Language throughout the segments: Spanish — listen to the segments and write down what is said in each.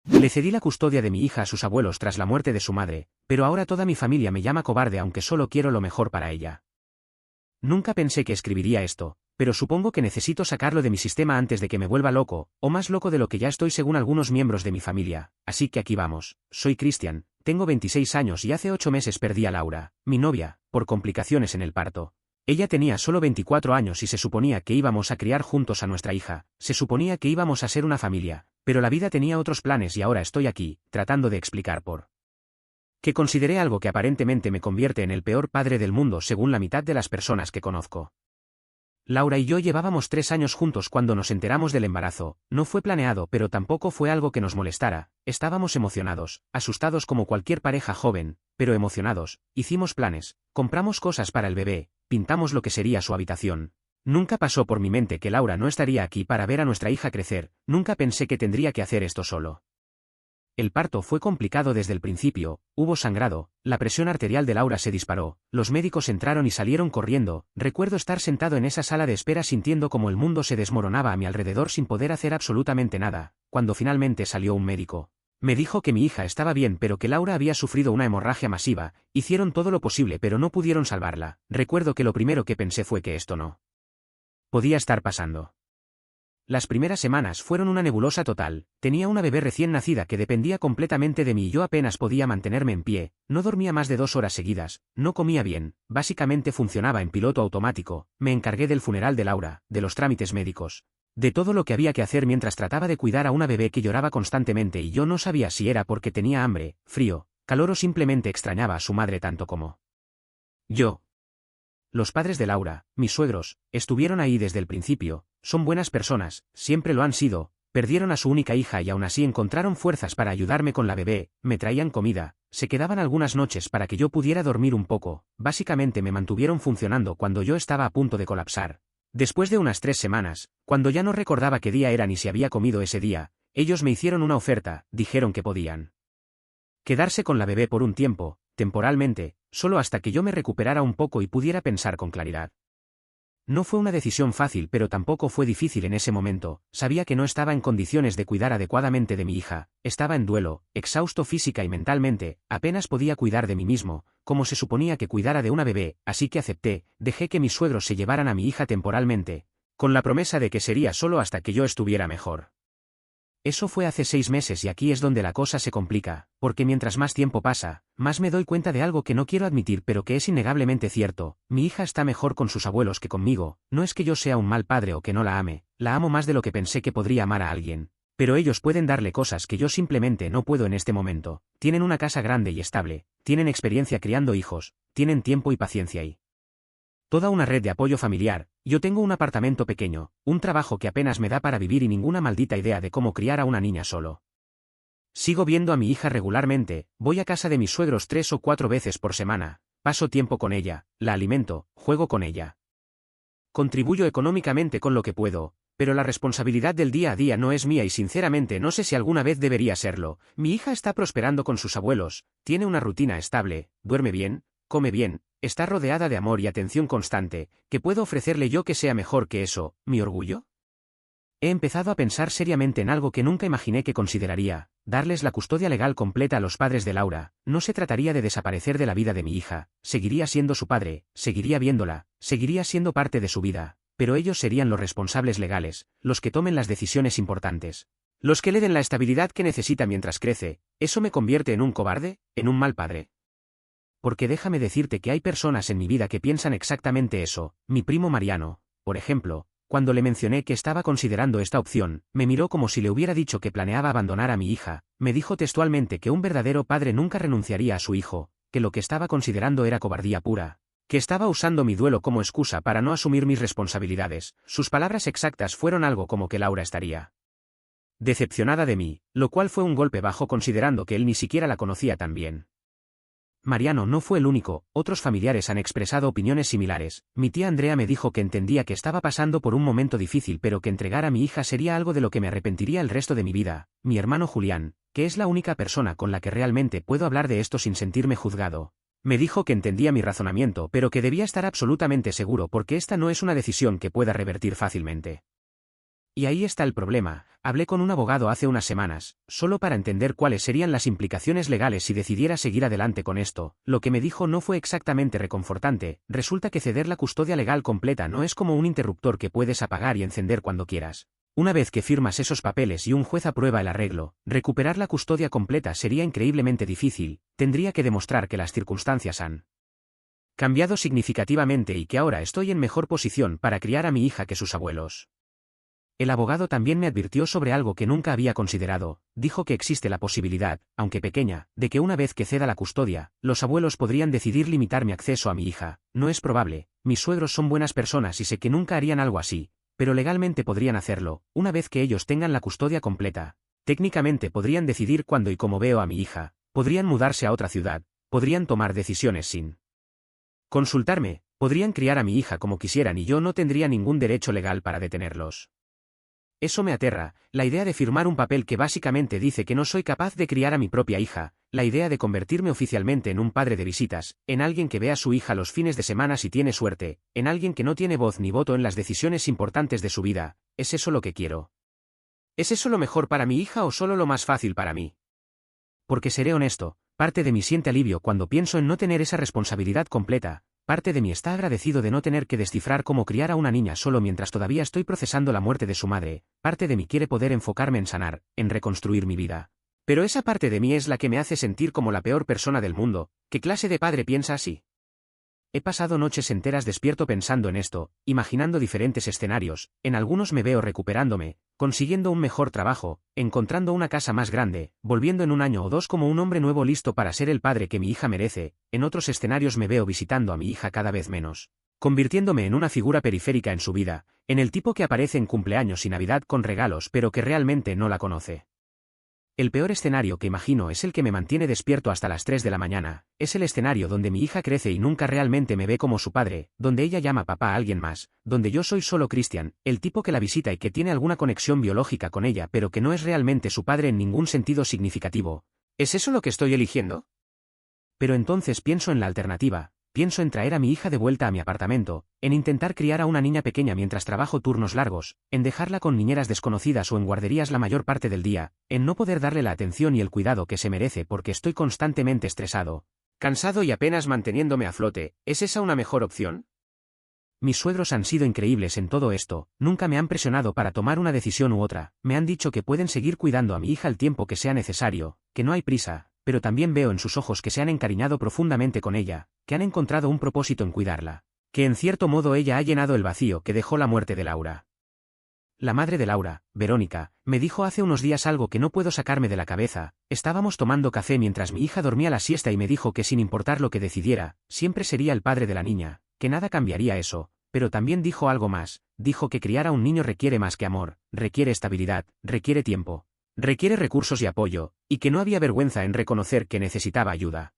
Le cedí la custodia de mi hija a sus abuelos tras la muerte de su madre, pero ahora toda mi familia me llama cobarde aunque solo quiero lo mejor para ella. Nunca pensé que escribiría esto, pero supongo que necesito sacarlo de mi sistema antes de que me vuelva loco, o más loco de lo que ya estoy según algunos miembros de mi familia, así que aquí vamos. Soy Cristian, tengo 26 años y hace 8 meses perdí a Laura, mi novia, por complicaciones en el parto. Ella tenía solo 24 años y se suponía que íbamos a criar juntos a nuestra hija, se suponía que íbamos a ser una familia, pero la vida tenía otros planes y ahora estoy aquí, tratando de explicar por qué consideré algo que aparentemente me convierte en el peor padre del mundo según la mitad de las personas que conozco. Laura y yo llevábamos 3 años juntos cuando nos enteramos del embarazo, no fue planeado pero tampoco fue algo que nos molestara, estábamos emocionados, asustados como cualquier pareja joven, pero emocionados, hicimos planes, compramos cosas para el bebé, pintamos lo que sería su habitación. Nunca pasó por mi mente que Laura no estaría aquí para ver a nuestra hija crecer, nunca pensé que tendría que hacer esto solo. El parto fue complicado desde el principio, hubo sangrado, la presión arterial de Laura se disparó, los médicos entraron y salieron corriendo, recuerdo estar sentado en esa sala de espera sintiendo como el mundo se desmoronaba a mi alrededor sin poder hacer absolutamente nada, cuando finalmente salió un médico. Me dijo que mi hija estaba bien pero que Laura había sufrido una hemorragia masiva, hicieron todo lo posible pero no pudieron salvarla, recuerdo que lo primero que pensé fue que esto no podía estar pasando. Las primeras semanas fueron una nebulosa total, tenía una bebé recién nacida que dependía completamente de mí y yo apenas podía mantenerme en pie, no dormía más de 2 horas seguidas, no comía bien, básicamente funcionaba en piloto automático, me encargué del funeral de Laura, de los trámites médicos, de todo lo que había que hacer mientras trataba de cuidar a una bebé que lloraba constantemente y yo no sabía si era porque tenía hambre, frío, calor o simplemente extrañaba a su madre tanto como yo. Los padres de Laura, mis suegros, estuvieron ahí desde el principio, son buenas personas, siempre lo han sido, perdieron a su única hija y aún así encontraron fuerzas para ayudarme con la bebé, me traían comida, se quedaban algunas noches para que yo pudiera dormir un poco, básicamente me mantuvieron funcionando cuando yo estaba a punto de colapsar. Después de unas 3 semanas, cuando ya no recordaba qué día era ni si había comido ese día, ellos me hicieron una oferta, dijeron que podían quedarse con la bebé por un tiempo, temporalmente, solo hasta que yo me recuperara un poco y pudiera pensar con claridad. No fue una decisión fácil pero tampoco fue difícil en ese momento, sabía que no estaba en condiciones de cuidar adecuadamente de mi hija, estaba en duelo, exhausto física y mentalmente, apenas podía cuidar de mí mismo, como se suponía que cuidara de una bebé, así que acepté, dejé que mis suegros se llevaran a mi hija temporalmente, con la promesa de que sería solo hasta que yo estuviera mejor. Eso fue hace 6 meses y aquí es donde la cosa se complica, porque mientras más tiempo pasa, más me doy cuenta de algo que no quiero admitir pero que es innegablemente cierto, mi hija está mejor con sus abuelos que conmigo, no es que yo sea un mal padre o que no la ame, la amo más de lo que pensé que podría amar a alguien, pero ellos pueden darle cosas que yo simplemente no puedo en este momento, tienen una casa grande y estable, tienen experiencia criando hijos, tienen tiempo y paciencia y toda una red de apoyo familiar, yo tengo un apartamento pequeño, un trabajo que apenas me da para vivir y ninguna maldita idea de cómo criar a una niña solo. Sigo viendo a mi hija regularmente, voy a casa de mis suegros 3 o 4 veces por semana, paso tiempo con ella, la alimento, juego con ella. Contribuyo económicamente con lo que puedo, pero la responsabilidad del día a día no es mía y sinceramente no sé si alguna vez debería serlo. Mi hija está prosperando con sus abuelos, tiene una rutina estable, duerme bien, come bien, está rodeada de amor y atención constante, ¿qué puedo ofrecerle yo que sea mejor que eso, mi orgullo? He empezado a pensar seriamente en algo que nunca imaginé que consideraría, darles la custodia legal completa a los padres de Laura, no se trataría de desaparecer de la vida de mi hija, seguiría siendo su padre, seguiría viéndola, seguiría siendo parte de su vida, pero ellos serían los responsables legales, los que tomen las decisiones importantes, los que le den la estabilidad que necesita mientras crece. ¿Eso me convierte en un cobarde, en un mal padre? Porque déjame decirte que hay personas en mi vida que piensan exactamente eso, mi primo Mariano, por ejemplo, cuando le mencioné que estaba considerando esta opción, me miró como si le hubiera dicho que planeaba abandonar a mi hija, me dijo textualmente que un verdadero padre nunca renunciaría a su hijo, que lo que estaba considerando era cobardía pura, que estaba usando mi duelo como excusa para no asumir mis responsabilidades. Sus palabras exactas fueron algo como que Laura estaría decepcionada de mí, lo cual fue un golpe bajo considerando que él ni siquiera la conocía tan bien. Mariano no fue el único, otros familiares han expresado opiniones similares. Mi tía Andrea me dijo que entendía que estaba pasando por un momento difícil pero que entregar a mi hija sería algo de lo que me arrepentiría el resto de mi vida. Mi hermano Julián, que es la única persona con la que realmente puedo hablar de esto sin sentirme juzgado, me dijo que entendía mi razonamiento pero que debía estar absolutamente seguro porque esta no es una decisión que pueda revertir fácilmente. Y ahí está el problema. Hablé con un abogado hace unas semanas, solo para entender cuáles serían las implicaciones legales si decidiera seguir adelante con esto. Lo que me dijo no fue exactamente reconfortante. Resulta que ceder la custodia legal completa no es como un interruptor que puedes apagar y encender cuando quieras. Una vez que firmas esos papeles y un juez aprueba el arreglo, recuperar la custodia completa sería increíblemente difícil. Tendría que demostrar que las circunstancias han cambiado significativamente y que ahora estoy en mejor posición para criar a mi hija que sus abuelos. El abogado también me advirtió sobre algo que nunca había considerado. Dijo que existe la posibilidad, aunque pequeña, de que una vez que ceda la custodia, los abuelos podrían decidir limitar mi acceso a mi hija. No es probable, mis suegros son buenas personas y sé que nunca harían algo así, pero legalmente podrían hacerlo, una vez que ellos tengan la custodia completa. Técnicamente podrían decidir cuándo y cómo veo a mi hija, podrían mudarse a otra ciudad, podrían tomar decisiones sin consultarme, podrían criar a mi hija como quisieran y yo no tendría ningún derecho legal para detenerlos. Eso me aterra, la idea de firmar un papel que básicamente dice que no soy capaz de criar a mi propia hija, la idea de convertirme oficialmente en un padre de visitas, en alguien que ve a su hija los fines de semana si tiene suerte, en alguien que no tiene voz ni voto en las decisiones importantes de su vida. ¿Es eso lo que quiero? ¿Es eso lo mejor para mi hija o solo lo más fácil para mí? Porque seré honesto, parte de mí siente alivio cuando pienso en no tener esa responsabilidad completa. Parte de mí está agradecido de no tener que descifrar cómo criar a una niña solo mientras todavía estoy procesando la muerte de su madre. Parte de mí quiere poder enfocarme en sanar, en reconstruir mi vida. Pero esa parte de mí es la que me hace sentir como la peor persona del mundo. ¿Qué clase de padre piensa así? He pasado noches enteras despierto pensando en esto, imaginando diferentes escenarios. En algunos me veo recuperándome, consiguiendo un mejor trabajo, encontrando una casa más grande, volviendo en un año o dos como un hombre nuevo listo para ser el padre que mi hija merece. En otros escenarios me veo visitando a mi hija cada vez menos, convirtiéndome en una figura periférica en su vida, en el tipo que aparece en cumpleaños y Navidad con regalos pero que realmente no la conoce. El peor escenario que imagino es el que me mantiene despierto hasta las 3 de la mañana, es el escenario donde mi hija crece y nunca realmente me ve como su padre, donde ella llama papá a alguien más, donde yo soy solo Christian, el tipo que la visita y que tiene alguna conexión biológica con ella pero que no es realmente su padre en ningún sentido significativo. ¿Es eso lo que estoy eligiendo? Pero entonces pienso en la alternativa. Pienso en traer a mi hija de vuelta a mi apartamento, en intentar criar a una niña pequeña mientras trabajo turnos largos, en dejarla con niñeras desconocidas o en guarderías la mayor parte del día, en no poder darle la atención y el cuidado que se merece porque estoy constantemente estresado, cansado y apenas manteniéndome a flote. ¿Es esa una mejor opción? Mis suegros han sido increíbles en todo esto, nunca me han presionado para tomar una decisión u otra, me han dicho que pueden seguir cuidando a mi hija el tiempo que sea necesario, que no hay prisa, pero también veo en sus ojos que se han encariñado profundamente con ella, que han encontrado un propósito en cuidarla, que en cierto modo ella ha llenado el vacío que dejó la muerte de Laura. La madre de Laura, Verónica, me dijo hace unos días algo que no puedo sacarme de la cabeza. Estábamos tomando café mientras mi hija dormía la siesta y me dijo que sin importar lo que decidiera, siempre sería el padre de la niña, que nada cambiaría eso, pero también dijo algo más, dijo que criar a un niño requiere más que amor, requiere estabilidad, requiere tiempo, requiere recursos y apoyo, y que no había vergüenza en reconocer que necesitaba ayuda.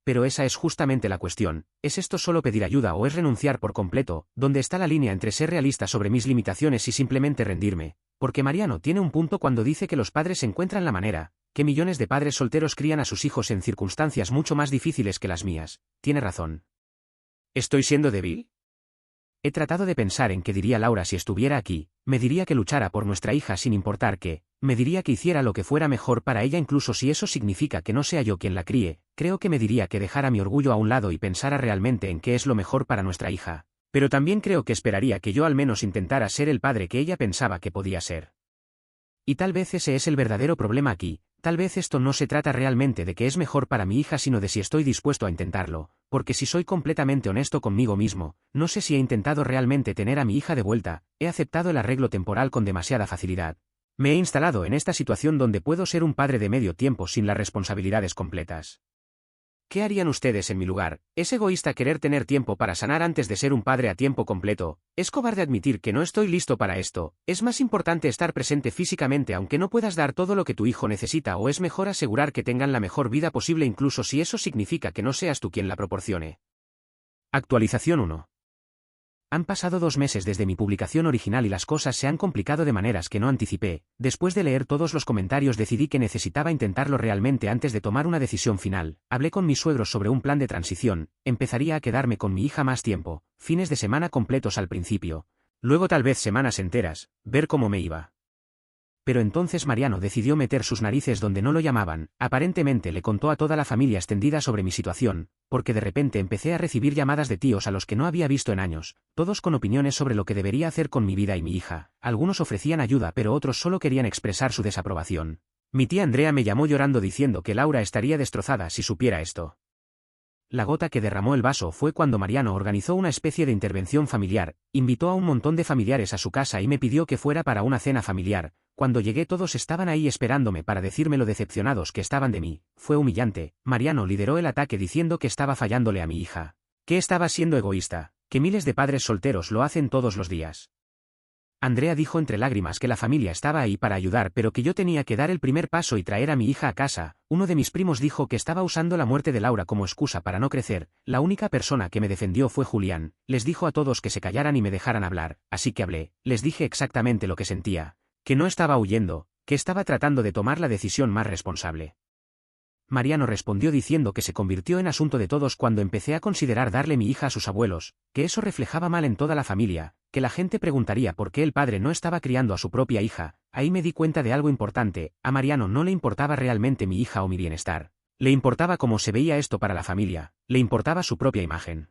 Pero esa es justamente la cuestión, ¿es esto solo pedir ayuda o es renunciar por completo? ¿Dónde está la línea entre ser realista sobre mis limitaciones y simplemente rendirme? Porque Mariano tiene un punto cuando dice que los padres encuentran la manera, que millones de padres solteros crían a sus hijos en circunstancias mucho más difíciles que las mías. Tiene razón. ¿Estoy siendo débil? He tratado de pensar en qué diría Laura si estuviera aquí. Me diría que luchara por nuestra hija sin importar qué, me diría que hiciera lo que fuera mejor para ella incluso si eso significa que no sea yo quien la críe. Creo que me diría que dejara mi orgullo a un lado y pensara realmente en qué es lo mejor para nuestra hija. Pero también creo que esperaría que yo al menos intentara ser el padre que ella pensaba que podía ser. Y tal vez ese es el verdadero problema aquí. Tal vez esto no se trata realmente de que es mejor para mi hija sino de si estoy dispuesto a intentarlo, porque si soy completamente honesto conmigo mismo, no sé si he intentado realmente tener a mi hija de vuelta, he aceptado el arreglo temporal con demasiada facilidad. Me he instalado en esta situación donde puedo ser un padre de medio tiempo sin las responsabilidades completas. ¿Qué harían ustedes en mi lugar? ¿Es egoísta querer tener tiempo para sanar antes de ser un padre a tiempo completo? ¿Es cobarde admitir que no estoy listo para esto? ¿Es más importante estar presente físicamente aunque no puedas dar todo lo que tu hijo necesita o es mejor asegurar que tengan la mejor vida posible incluso si eso significa que no seas tú quien la proporcione? Actualización 1. Han pasado 2 meses desde mi publicación original y las cosas se han complicado de maneras que no anticipé. Después de leer todos los comentarios decidí que necesitaba intentarlo realmente antes de tomar una decisión final. Hablé con mis suegros sobre un plan de transición, empezaría a quedarme con mi hija más tiempo, fines de semana completos al principio. Luego tal vez semanas enteras, ver cómo me iba. Pero entonces Mariano decidió meter sus narices donde no lo llamaban, aparentemente le contó a toda la familia extendida sobre mi situación, porque de repente empecé a recibir llamadas de tíos a los que no había visto en años, todos con opiniones sobre lo que debería hacer con mi vida y mi hija, algunos ofrecían ayuda pero otros solo querían expresar su desaprobación. Mi tía Andrea me llamó llorando diciendo que Laura estaría destrozada si supiera esto. La gota que derramó el vaso fue cuando Mariano organizó una especie de intervención familiar, invitó a un montón de familiares a su casa y me pidió que fuera para una cena familiar. Cuando llegué todos estaban ahí esperándome para decirme lo decepcionados que estaban de mí. Fue humillante. Mariano lideró el ataque diciendo que estaba fallándole a mi hija, que estaba siendo egoísta, que miles de padres solteros lo hacen todos los días. Andrea dijo entre lágrimas que la familia estaba ahí para ayudar pero que yo tenía que dar el primer paso y traer a mi hija a casa. Uno de mis primos dijo que estaba usando la muerte de Laura como excusa para no crecer. La única persona que me defendió fue Julián. Les dijo a todos que se callaran y me dejaran hablar, así que hablé. Les dije exactamente lo que sentía, que no estaba huyendo, que estaba tratando de tomar la decisión más responsable. Mariano respondió diciendo que se convirtió en asunto de todos cuando empecé a considerar darle mi hija a sus abuelos, que eso reflejaba mal en toda la familia, que la gente preguntaría por qué el padre no estaba criando a su propia hija. Ahí me di cuenta de algo importante, a Mariano no le importaba realmente mi hija o mi bienestar. Le importaba cómo se veía esto para la familia, le importaba su propia imagen.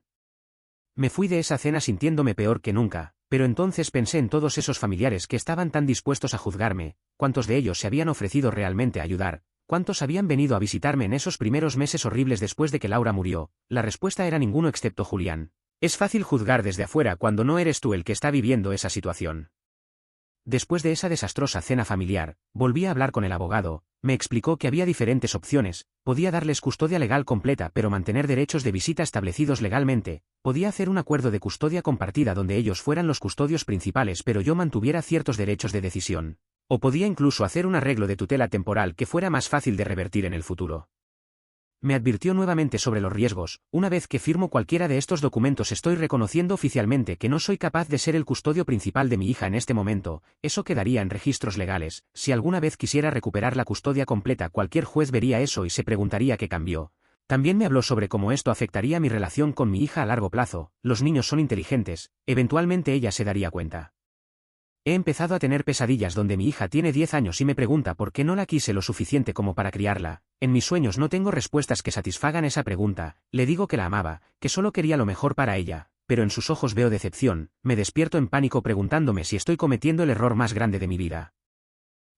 Me fui de esa cena sintiéndome peor que nunca, pero entonces pensé en todos esos familiares que estaban tan dispuestos a juzgarme, cuántos de ellos se habían ofrecido realmente a ayudar. ¿Cuántos habían venido a visitarme en esos primeros meses horribles después de que Laura murió? La respuesta era ninguno excepto Julián. Es fácil juzgar desde afuera cuando no eres tú el que está viviendo esa situación. Después de esa desastrosa cena familiar, volví a hablar con el abogado, me explicó que había diferentes opciones, podía darles custodia legal completa pero mantener derechos de visita establecidos legalmente, podía hacer un acuerdo de custodia compartida donde ellos fueran los custodios principales pero yo mantuviera ciertos derechos de decisión. O podía incluso hacer un arreglo de tutela temporal que fuera más fácil de revertir en el futuro. Me advirtió nuevamente sobre los riesgos. Una vez que firmo cualquiera de estos documentos estoy reconociendo oficialmente que no soy capaz de ser el custodio principal de mi hija en este momento, eso quedaría en registros legales. Si alguna vez quisiera recuperar la custodia completa cualquier juez vería eso y se preguntaría qué cambió. También me habló sobre cómo esto afectaría mi relación con mi hija a largo plazo. Los niños son inteligentes, eventualmente ella se daría cuenta. He empezado a tener pesadillas donde mi hija tiene 10 años y me pregunta por qué no la quise lo suficiente como para criarla. En mis sueños no tengo respuestas que satisfagan esa pregunta. Le digo que la amaba, que solo quería lo mejor para ella, pero en sus ojos veo decepción. Me despierto en pánico preguntándome si estoy cometiendo el error más grande de mi vida.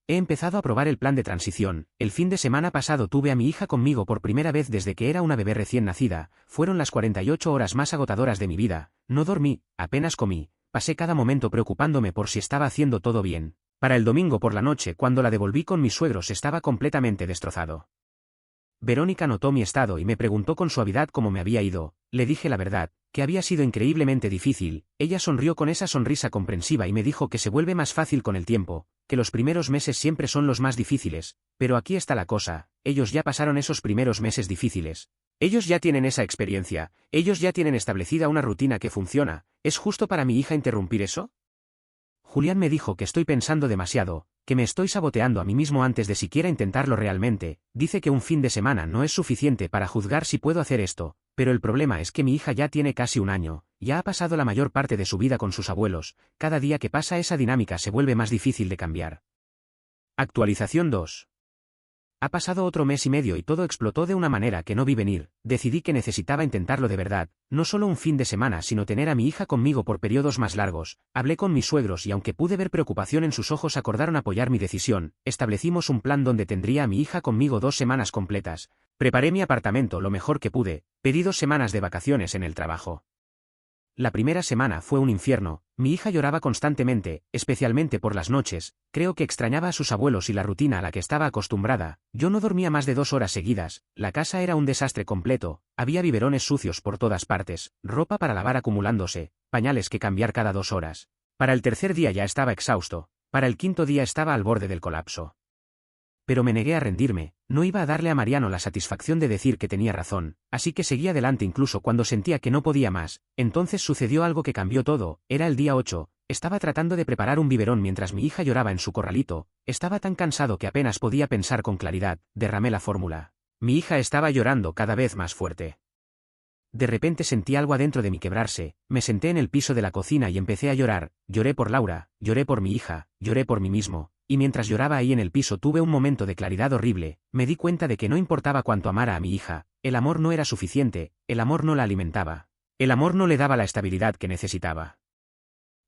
He empezado a probar el plan de transición. El fin de semana pasado tuve a mi hija conmigo por primera vez desde que era una bebé recién nacida. Fueron las 48 horas más agotadoras de mi vida. No dormí, apenas comí. Pasé cada momento preocupándome por si estaba haciendo todo bien. Para el domingo por la noche, cuando la devolví con mis suegros, estaba completamente destrozado. Verónica notó mi estado y me preguntó con suavidad cómo me había ido. Le dije la verdad, que había sido increíblemente difícil. Ella sonrió con esa sonrisa comprensiva y me dijo que se vuelve más fácil con el tiempo, que los primeros meses siempre son los más difíciles, pero aquí está la cosa, ellos ya pasaron esos primeros meses difíciles. Ellos ya tienen esa experiencia, ellos ya tienen establecida una rutina que funciona. ¿Es justo para mi hija interrumpir eso? Julián me dijo que estoy pensando demasiado, que me estoy saboteando a mí mismo antes de siquiera intentarlo realmente. Dice que un fin de semana no es suficiente para juzgar si puedo hacer esto, pero el problema es que mi hija ya tiene casi un año, ya ha pasado la mayor parte de su vida con sus abuelos, cada día que pasa esa dinámica se vuelve más difícil de cambiar. Actualización 2. Ha pasado otro mes y medio y todo explotó de una manera que no vi venir. Decidí que necesitaba intentarlo de verdad, no solo un fin de semana sino tener a mi hija conmigo por periodos más largos. Hablé con mis suegros y aunque pude ver preocupación en sus ojos acordaron apoyar mi decisión. Establecimos un plan donde tendría a mi hija conmigo 2 semanas completas. Preparé mi apartamento lo mejor que pude, pedí 2 semanas de vacaciones en el trabajo. La primera semana fue un infierno, mi hija lloraba constantemente, especialmente por las noches, creo que extrañaba a sus abuelos y la rutina a la que estaba acostumbrada. Yo no dormía más de 2 horas seguidas, la casa era un desastre completo, había biberones sucios por todas partes, ropa para lavar acumulándose, pañales que cambiar cada 2 horas. Para el tercer día ya estaba exhausto, para el quinto día estaba al borde del colapso. Pero me negué a rendirme, no iba a darle a Mariano la satisfacción de decir que tenía razón, así que seguí adelante incluso cuando sentía que no podía más. Entonces sucedió algo que cambió todo, era el día 8, estaba tratando de preparar un biberón mientras mi hija lloraba en su corralito, estaba tan cansado que apenas podía pensar con claridad, derramé la fórmula. Mi hija estaba llorando cada vez más fuerte. De repente sentí algo adentro de mí quebrarse, me senté en el piso de la cocina y empecé a llorar, lloré por Laura, lloré por mi hija, lloré por mí mismo, y mientras lloraba ahí en el piso tuve un momento de claridad horrible, me di cuenta de que no importaba cuánto amara a mi hija, el amor no era suficiente, el amor no la alimentaba, el amor no le daba la estabilidad que necesitaba.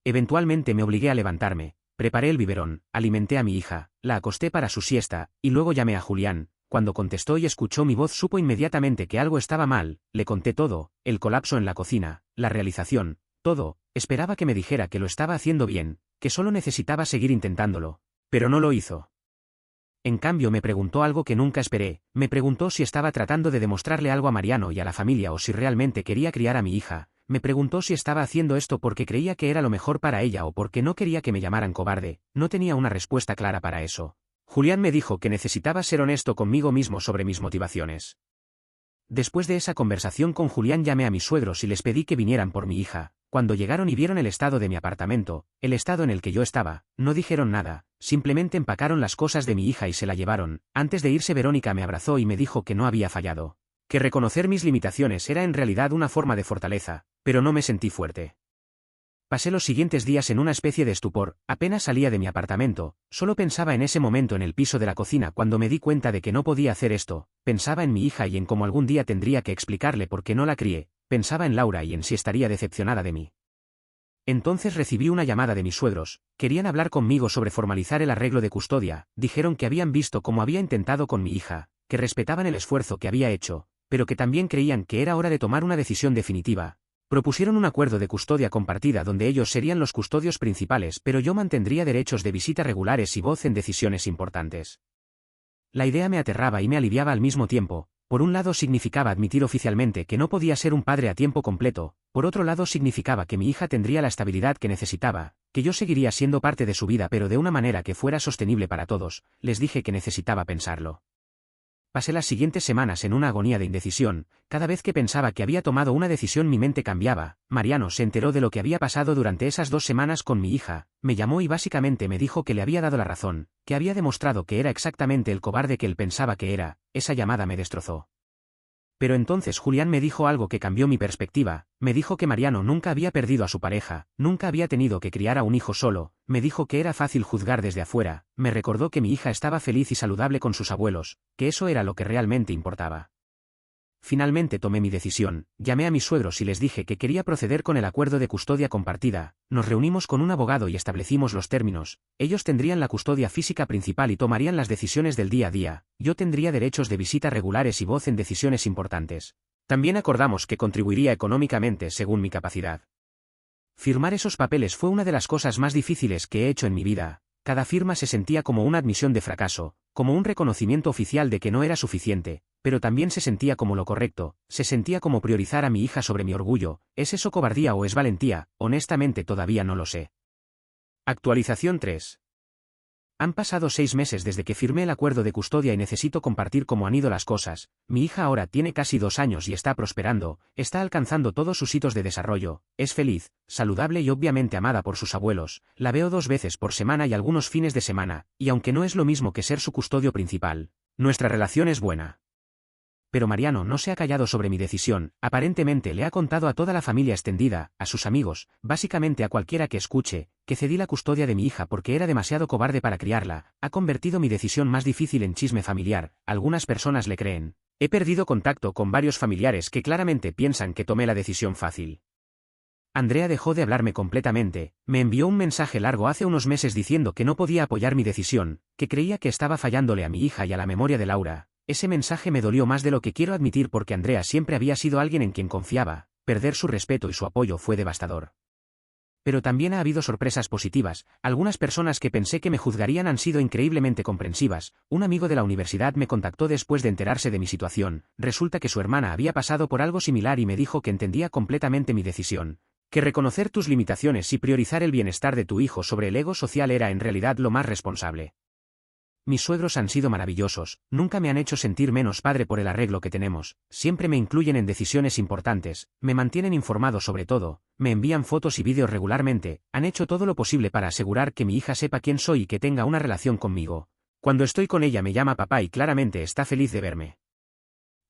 Eventualmente me obligué a levantarme, preparé el biberón, alimenté a mi hija, la acosté para su siesta, y luego llamé a Julián. Cuando contestó y escuchó mi voz supo inmediatamente que algo estaba mal, le conté todo, el colapso en la cocina, la realización, todo, esperaba que me dijera que lo estaba haciendo bien, que solo necesitaba seguir intentándolo, pero no lo hizo. En cambio me preguntó algo que nunca esperé, me preguntó si estaba tratando de demostrarle algo a Mariano y a la familia o si realmente quería criar a mi hija, me preguntó si estaba haciendo esto porque creía que era lo mejor para ella o porque no quería que me llamaran cobarde, no tenía una respuesta clara para eso. Julián me dijo que necesitaba ser honesto conmigo mismo sobre mis motivaciones. Después de esa conversación con Julián llamé a mis suegros y les pedí que vinieran por mi hija. Cuando llegaron y vieron el estado de mi apartamento, el estado en el que yo estaba, no dijeron nada, simplemente empacaron las cosas de mi hija y se la llevaron. Antes de irse Verónica me abrazó y me dijo que no había fallado, que reconocer mis limitaciones era en realidad una forma de fortaleza, pero no me sentí fuerte. Pasé los siguientes días en una especie de estupor, apenas salía de mi apartamento, solo pensaba en ese momento en el piso de la cocina cuando me di cuenta de que no podía hacer esto, pensaba en mi hija y en cómo algún día tendría que explicarle por qué no la crié, pensaba en Laura y en si estaría decepcionada de mí. Entonces recibí una llamada de mis suegros, querían hablar conmigo sobre formalizar el arreglo de custodia, dijeron que habían visto cómo había intentado con mi hija, que respetaban el esfuerzo que había hecho, pero que también creían que era hora de tomar una decisión definitiva. Propusieron un acuerdo de custodia compartida donde ellos serían los custodios principales pero yo mantendría derechos de visita regulares y voz en decisiones importantes. La idea me aterraba y me aliviaba al mismo tiempo, por un lado significaba admitir oficialmente que no podía ser un padre a tiempo completo, por otro lado significaba que mi hija tendría la estabilidad que necesitaba, que yo seguiría siendo parte de su vida pero de una manera que fuera sostenible para todos. Les dije que necesitaba pensarlo. Pasé las siguientes semanas en una agonía de indecisión, cada vez que pensaba que había tomado una decisión mi mente cambiaba. Mariano se enteró de lo que había pasado durante esas 2 semanas con mi hija, me llamó y básicamente me dijo que le había dado la razón, que había demostrado que era exactamente el cobarde que él pensaba que era. Esa llamada me destrozó. Pero entonces Julián me dijo algo que cambió mi perspectiva, me dijo que Mariano nunca había perdido a su pareja, nunca había tenido que criar a un hijo solo, me dijo que era fácil juzgar desde afuera, me recordó que mi hija estaba feliz y saludable con sus abuelos, que eso era lo que realmente importaba. Finalmente tomé mi decisión, llamé a mis suegros y les dije que quería proceder con el acuerdo de custodia compartida, nos reunimos con un abogado y establecimos los términos, ellos tendrían la custodia física principal y tomarían las decisiones del día a día, yo tendría derechos de visita regulares y voz en decisiones importantes. También acordamos que contribuiría económicamente según mi capacidad. Firmar esos papeles fue una de las cosas más difíciles que he hecho en mi vida. Cada firma se sentía como una admisión de fracaso, como un reconocimiento oficial de que no era suficiente, pero también se sentía como lo correcto, se sentía como priorizar a mi hija sobre mi orgullo. ¿Es eso cobardía o es valentía? Honestamente todavía no lo sé. Actualización 3. Han pasado 6 meses desde que firmé el acuerdo de custodia y necesito compartir cómo han ido las cosas. Mi hija ahora tiene casi 2 años y está prosperando, está alcanzando todos sus hitos de desarrollo, es feliz, saludable y obviamente amada por sus abuelos, la veo 2 veces por semana y algunos fines de semana, y aunque no es lo mismo que ser su custodio principal, nuestra relación es buena. Pero Mariano no se ha callado sobre mi decisión, aparentemente le ha contado a toda la familia extendida, a sus amigos, básicamente a cualquiera que escuche, que cedí la custodia de mi hija porque era demasiado cobarde para criarla, ha convertido mi decisión más difícil en chisme familiar, algunas personas le creen. He perdido contacto con varios familiares que claramente piensan que tomé la decisión fácil. Andrea dejó de hablarme completamente, me envió un mensaje largo hace unos meses diciendo que no podía apoyar mi decisión, que creía que estaba fallándole a mi hija y a la memoria de Laura. Ese mensaje me dolió más de lo que quiero admitir porque Andrea siempre había sido alguien en quien confiaba, perder su respeto y su apoyo fue devastador. Pero también ha habido sorpresas positivas, algunas personas que pensé que me juzgarían han sido increíblemente comprensivas. Un amigo de la universidad me contactó después de enterarse de mi situación, resulta que su hermana había pasado por algo similar y me dijo que entendía completamente mi decisión, que reconocer tus limitaciones y priorizar el bienestar de tu hijo sobre el ego social era en realidad lo más responsable. Mis suegros han sido maravillosos, nunca me han hecho sentir menos padre por el arreglo que tenemos, siempre me incluyen en decisiones importantes, me mantienen informado sobre todo, me envían fotos y vídeos regularmente, han hecho todo lo posible para asegurar que mi hija sepa quién soy y que tenga una relación conmigo. Cuando estoy con ella me llama papá y claramente está feliz de verme.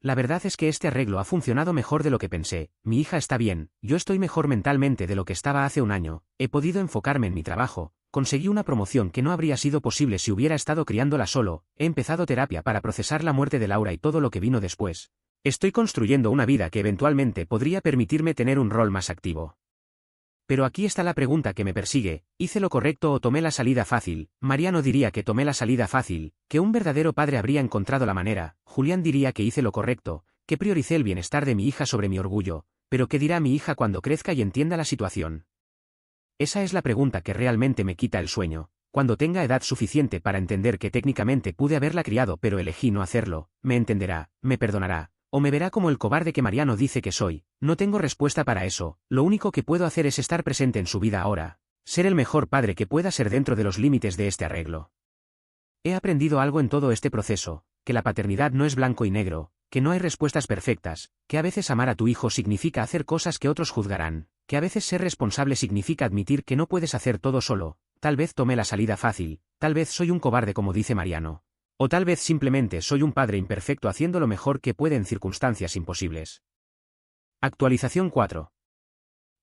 La verdad es que este arreglo ha funcionado mejor de lo que pensé, mi hija está bien, yo estoy mejor mentalmente de lo que estaba hace un año, he podido enfocarme en mi trabajo, conseguí una promoción que no habría sido posible si hubiera estado criándola solo, he empezado terapia para procesar la muerte de Laura y todo lo que vino después. Estoy construyendo una vida que eventualmente podría permitirme tener un rol más activo. Pero aquí está la pregunta que me persigue, ¿hice lo correcto o tomé la salida fácil? Mariano diría que tomé la salida fácil, que un verdadero padre habría encontrado la manera, Julián diría que hice lo correcto, que prioricé el bienestar de mi hija sobre mi orgullo, pero ¿qué dirá mi hija cuando crezca y entienda la situación? Esa es la pregunta que realmente me quita el sueño. Cuando tenga edad suficiente para entender que técnicamente pude haberla criado pero elegí no hacerlo, me entenderá, me perdonará, o me verá como el cobarde que Mariano dice que soy. No tengo respuesta para eso, lo único que puedo hacer es estar presente en su vida ahora, ser el mejor padre que pueda ser dentro de los límites de este arreglo. He aprendido algo en todo este proceso, que la paternidad no es blanco y negro, que no hay respuestas perfectas, que a veces amar a tu hijo significa hacer cosas que otros juzgarán, que a veces ser responsable significa admitir que no puedes hacer todo solo. Tal vez tomé la salida fácil, tal vez soy un cobarde como dice Mariano. O tal vez simplemente soy un padre imperfecto haciendo lo mejor que puede en circunstancias imposibles. Actualización 4.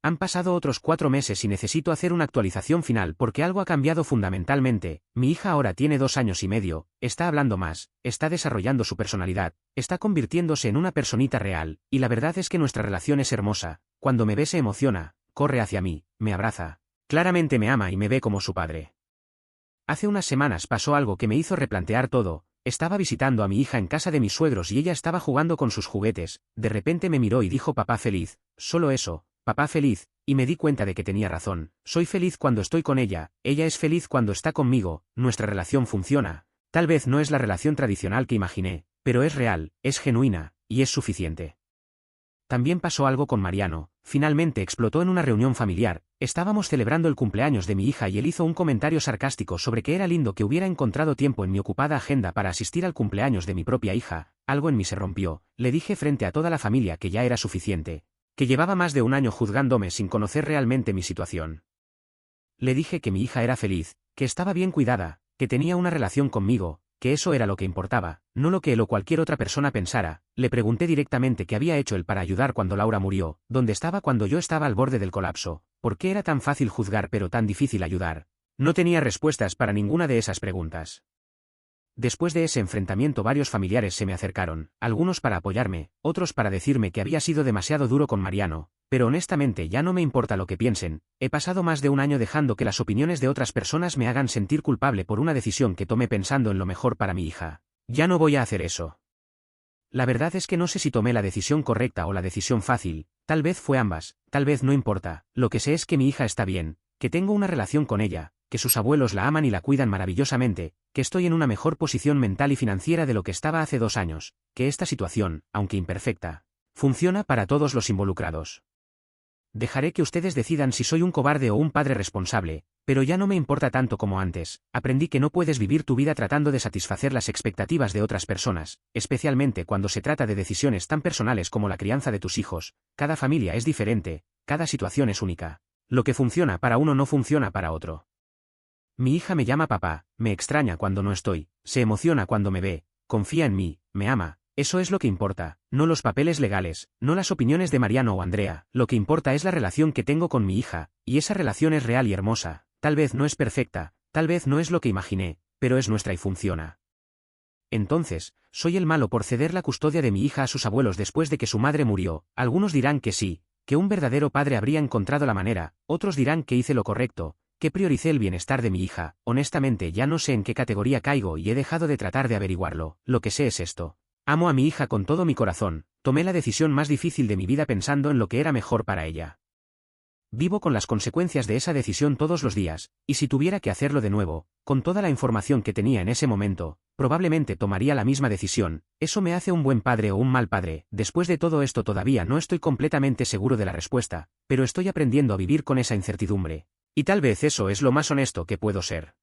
Han pasado otros 4 meses y necesito hacer una actualización final porque algo ha cambiado fundamentalmente. Mi hija ahora tiene 2 años y medio, está hablando más, está desarrollando su personalidad, está convirtiéndose en una personita real, y la verdad es que nuestra relación es hermosa. Cuando me ve se emociona, corre hacia mí, me abraza. Claramente me ama y me ve como su padre. Hace unas semanas pasó algo que me hizo replantear todo. Estaba visitando a mi hija en casa de mis suegros y ella estaba jugando con sus juguetes. De repente me miró y dijo papá feliz, solo eso, papá feliz, y me di cuenta de que tenía razón. Soy feliz cuando estoy con ella es feliz cuando está conmigo, nuestra relación funciona. Tal vez no es la relación tradicional que imaginé, pero es real, es genuina, y es suficiente. También pasó algo con Mariano, finalmente explotó en una reunión familiar. Estábamos celebrando el cumpleaños de mi hija y él hizo un comentario sarcástico sobre que era lindo que hubiera encontrado tiempo en mi ocupada agenda para asistir al cumpleaños de mi propia hija. Algo en mí se rompió, le dije frente a toda la familia que ya era suficiente, que llevaba más de un año juzgándome sin conocer realmente mi situación. Le dije que mi hija era feliz, que estaba bien cuidada, que tenía una relación conmigo, que eso era lo que importaba, no lo que él o cualquier otra persona pensara. Le pregunté directamente qué había hecho él para ayudar cuando Laura murió, dónde estaba cuando yo estaba al borde del colapso, por qué era tan fácil juzgar pero tan difícil ayudar. No tenía respuestas para ninguna de esas preguntas. Después de ese enfrentamiento varios familiares se me acercaron, algunos para apoyarme, otros para decirme que había sido demasiado duro con Mariano, pero honestamente ya no me importa lo que piensen. He pasado más de un año dejando que las opiniones de otras personas me hagan sentir culpable por una decisión que tomé pensando en lo mejor para mi hija. Ya no voy a hacer eso. La verdad es que no sé si tomé la decisión correcta o la decisión fácil, tal vez fue ambas, tal vez no importa, lo que sé es que mi hija está bien, que tengo una relación con ella, que sus abuelos la aman y la cuidan maravillosamente, que estoy en una mejor posición mental y financiera de lo que estaba hace 2 años, que esta situación, aunque imperfecta, funciona para todos los involucrados. Dejaré que ustedes decidan si soy un cobarde o un padre responsable, pero ya no me importa tanto como antes. Aprendí que no puedes vivir tu vida tratando de satisfacer las expectativas de otras personas, especialmente cuando se trata de decisiones tan personales como la crianza de tus hijos. Cada familia es diferente, cada situación es única. Lo que funciona para uno no funciona para otro. Mi hija me llama papá, me extraña cuando no estoy, se emociona cuando me ve, confía en mí, me ama. Eso es lo que importa, no los papeles legales, no las opiniones de Mariano o Andrea. Lo que importa es la relación que tengo con mi hija, y esa relación es real y hermosa. Tal vez no es perfecta, tal vez no es lo que imaginé, pero es nuestra y funciona. Entonces, ¿soy el malo por ceder la custodia de mi hija a sus abuelos después de que su madre murió? Algunos dirán que sí, que un verdadero padre habría encontrado la manera, otros dirán que hice lo correcto, que prioricé el bienestar de mi hija. Honestamente ya no sé en qué categoría caigo y he dejado de tratar de averiguarlo. Lo que sé es esto. Amo a mi hija con todo mi corazón, tomé la decisión más difícil de mi vida pensando en lo que era mejor para ella. Vivo con las consecuencias de esa decisión todos los días, y si tuviera que hacerlo de nuevo, con toda la información que tenía en ese momento, probablemente tomaría la misma decisión. ¿Eso me hace un buen padre o un mal padre? Después de todo esto todavía no estoy completamente seguro de la respuesta, pero estoy aprendiendo a vivir con esa incertidumbre. Y tal vez eso es lo más honesto que puedo ser.